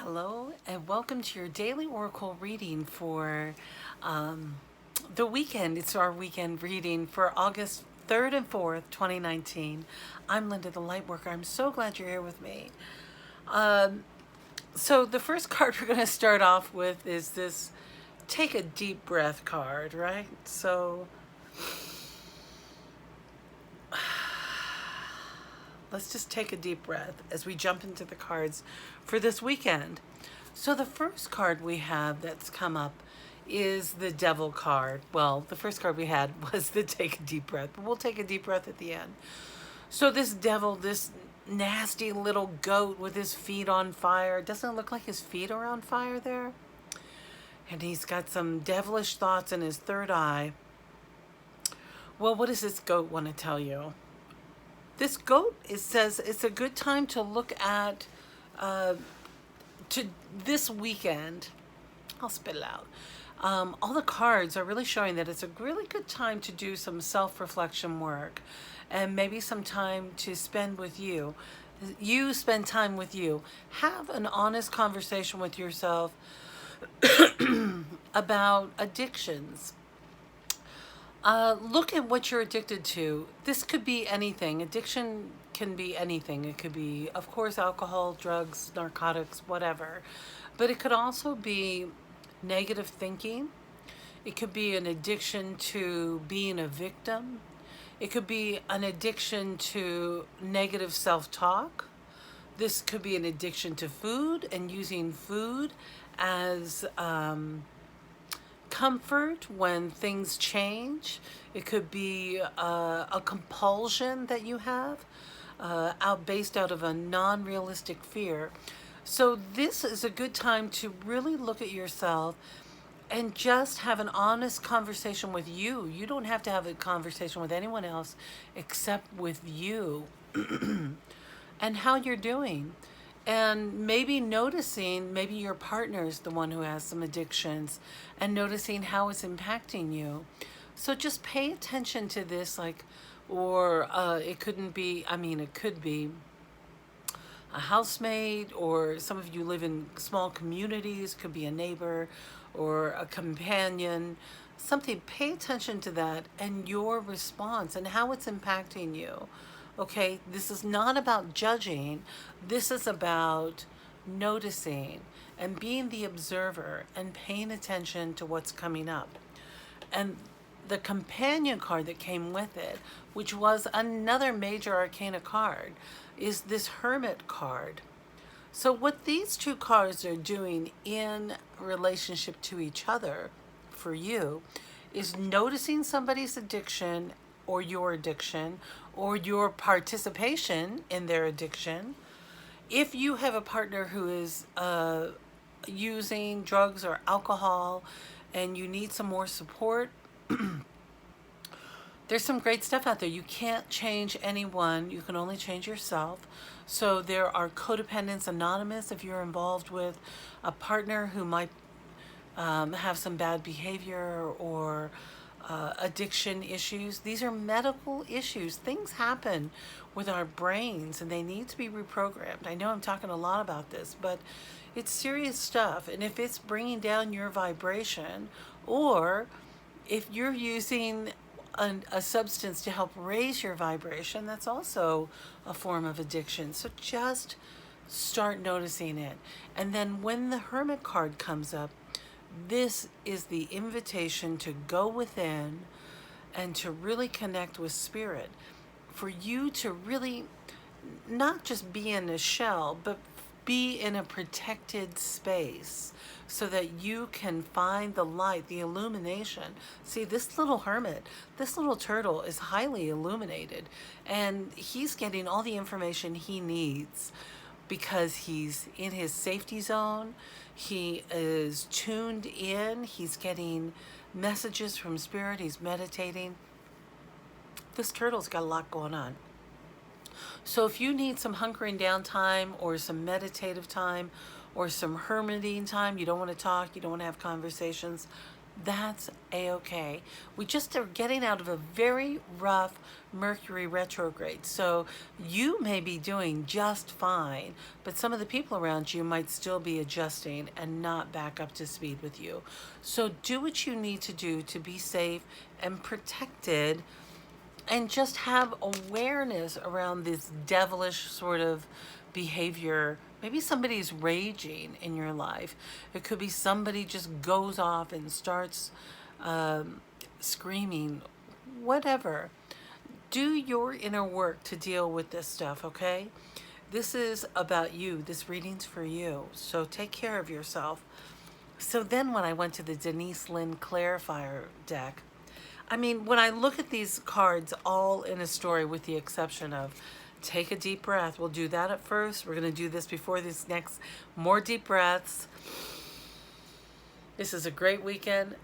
Hello, and welcome to your daily oracle reading for the weekend. It's our weekend reading for August 3rd and 4th, 2019. I'm Linda the Lightworker. I'm so glad you're here with me. So, the first card we're going to start off with is this take a deep breath card, right? So, let's just take a deep breath as we jump into the cards for this weekend. So the first card we have that's come up is the Devil card. Well, the first card we had was the Take a Deep Breath, but we'll take a deep breath at the end. So this devil, this nasty little goat with his feet on fire, doesn't it look like his feet are on fire there? And he's got some devilish thoughts in his third eye. Well, what does this goat want to tell you? This goat, it says it's a good time to look at to this weekend. I'll spit it out. All the cards are really showing that it's a really good time to do some self-reflection work and maybe some time to spend with you. You spend time with you. Have an honest conversation with yourself about addictions. Look at what you're addicted to. This could be anything. Addiction can be anything. It could be, of course, alcohol, drugs, narcotics, whatever. But it could also be negative thinking. It could be an addiction to being a victim. It could be an addiction to negative self-talk. This could be an addiction to food and using food as comfort when things change. It could be a compulsion that you have based out of a non-realistic fear. So this is a good time to really look at yourself and just have an honest conversation with you. You don't have to have a conversation with anyone else except with you and how you're doing. And maybe noticing, maybe your partner is the one who has some addictions and noticing how it's impacting you. So just pay attention to this, or it couldn't be, it could be a housemate, or some of you live in small communities, could be a neighbor or a companion, something. Pay attention to that and your response and how it's impacting you. Okay, this is not about judging. This is about noticing and being the observer and paying attention to what's coming up. And the companion card that came with it, which was another major arcana card, is this Hermit card. So what these two cards are doing in relationship to each other for you is noticing somebody's addiction or your participation in their addiction. If you have a partner who is using drugs or alcohol and you need some more support, there's some great stuff out there. You can't change anyone. You can only change yourself. So there are Codependents Anonymous if you're involved with a partner who might have some bad behavior or addiction issues. These are medical issues. Things happen with our brains and they need to be reprogrammed. I know I'm talking a lot about this, but it's serious stuff. And if it's bringing down your vibration, or if you're using a substance to help raise your vibration, that's also a form of addiction. So just start noticing it. And then when the Hermit card comes up, this is the invitation to go within and to really connect with spirit, for you to really not just be in a shell, but be in a protected space so that you can find the light, the illumination. See, this little hermit, this little turtle is highly illuminated, and he's getting all the information he needs because he's in his safety zone. He is tuned in. He's getting messages from spirit. He's meditating. This turtle's got a lot going on. So if you need some hunkering down time or some meditative time or some hermiting time, you don't want to talk, you don't want to have conversations, That's a-okay. We just are getting out of a very rough Mercury retrograde. So you may be doing just fine, but some of the people around you might still be adjusting and not back up to speed with you. So do what you need to do to be safe and protected, and just have awareness around this devilish sort of behavior. Maybe somebody's raging in your life. It could be somebody just goes off and starts screaming, whatever. Do your inner work to deal with this stuff, okay? This is about you. This reading's for you. So take care of yourself. So then when I went to the Denis Linn Clarifier deck, I mean, when I look at these cards all in a story, with the exception of take a deep breath. We'll do that at first. We're going to do this before this next. More deep breaths. This is a great weekend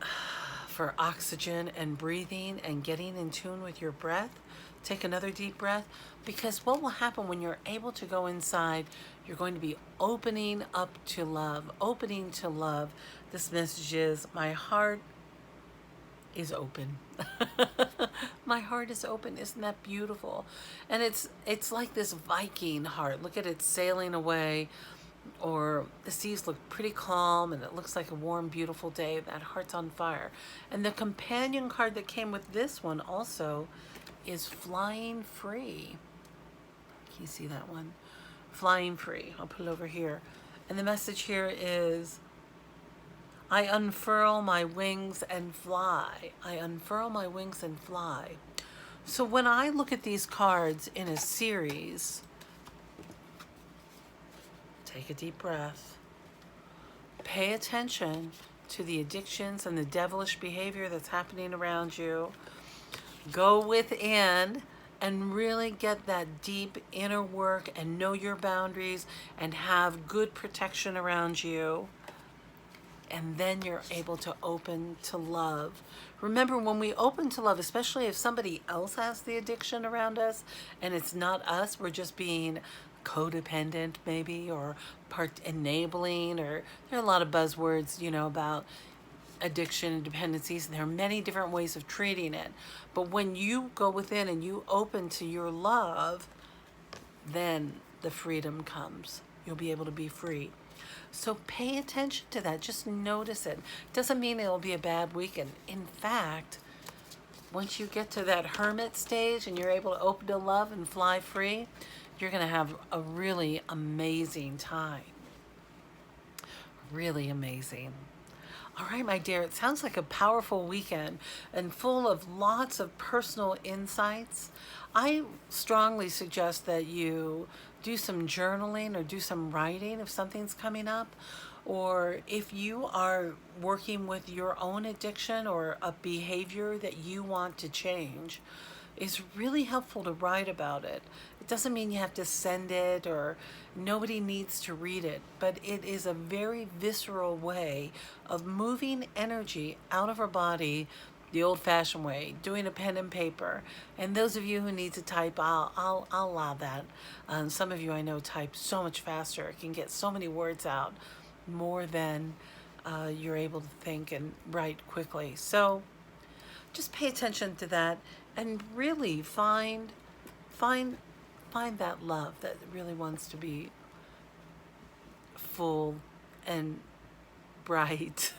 for oxygen and breathing and getting in tune with your breath. Take another deep breath, because what will happen when you're able to go inside, you're going to be opening up to love, opening to love. This message is, my heart is open. My heart is open. Isn't that beautiful? And it's like this Viking heart. Look at it sailing away, or the seas look pretty calm and it looks like a warm, beautiful day. That heart's on fire. And the companion card that came with this one also is flying free. Can you see that one? Flying free. I'll put it over here. And the message here is, I unfurl my wings and fly. I unfurl my wings and fly. So when I look at these cards in a series, take a deep breath. Pay attention to the addictions and the devilish behavior that's happening around you. Go within and really get that deep inner work and know your boundaries and have good protection around you. And then you're able to open to love. Remember, when we open to love, especially if somebody else has the addiction around us and it's not us, we're just being codependent maybe, or part enabling, or there are a lot of buzzwords, you know, about addiction and dependencies, and there are many different ways of treating it. But when you go within and you open to your love, then the freedom comes. You'll be able to be free. So pay attention to that. Just notice it. Doesn't mean it'll be a bad weekend. In fact, once you get to that hermit stage and you're able to open to love and fly free, you're going to have a really amazing time. Really amazing. All right, my dear, it sounds like a powerful weekend and full of lots of personal insights. I strongly suggest that you do some journaling or do some writing if something's coming up, or if you are working with your own addiction or a behavior that you want to change. It's really helpful to write about it. It doesn't mean you have to send it, or nobody needs to read it, but it is a very visceral way of moving energy out of our body the old-fashioned way, doing a pen and paper. And those of you who need to type, I'll allow that. Some of you I know type so much faster. It can get so many words out more than you're able to think and write quickly. So just pay attention to that and really find that love that really wants to be full and bright.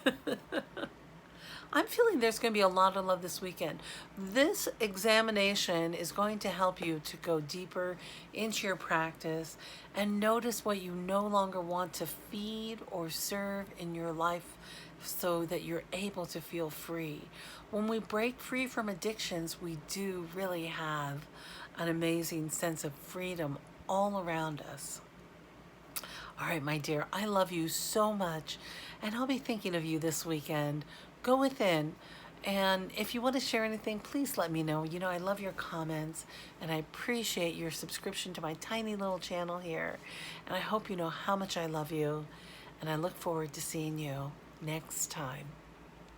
I'm feeling there's going to be a lot of love this weekend. This examination is going to help you to go deeper into your practice and notice what you no longer want to feed or serve in your life, so that you're able to feel free. When we break free from addictions, we do really have an amazing sense of freedom all around us. All right, my dear, I love you so much, and I'll be thinking of you this weekend. Go within, and if you want to share anything, please let me know. You know, I love your comments, and I appreciate your subscription to my tiny little channel here, and I hope you know how much I love you, and I look forward to seeing you next time.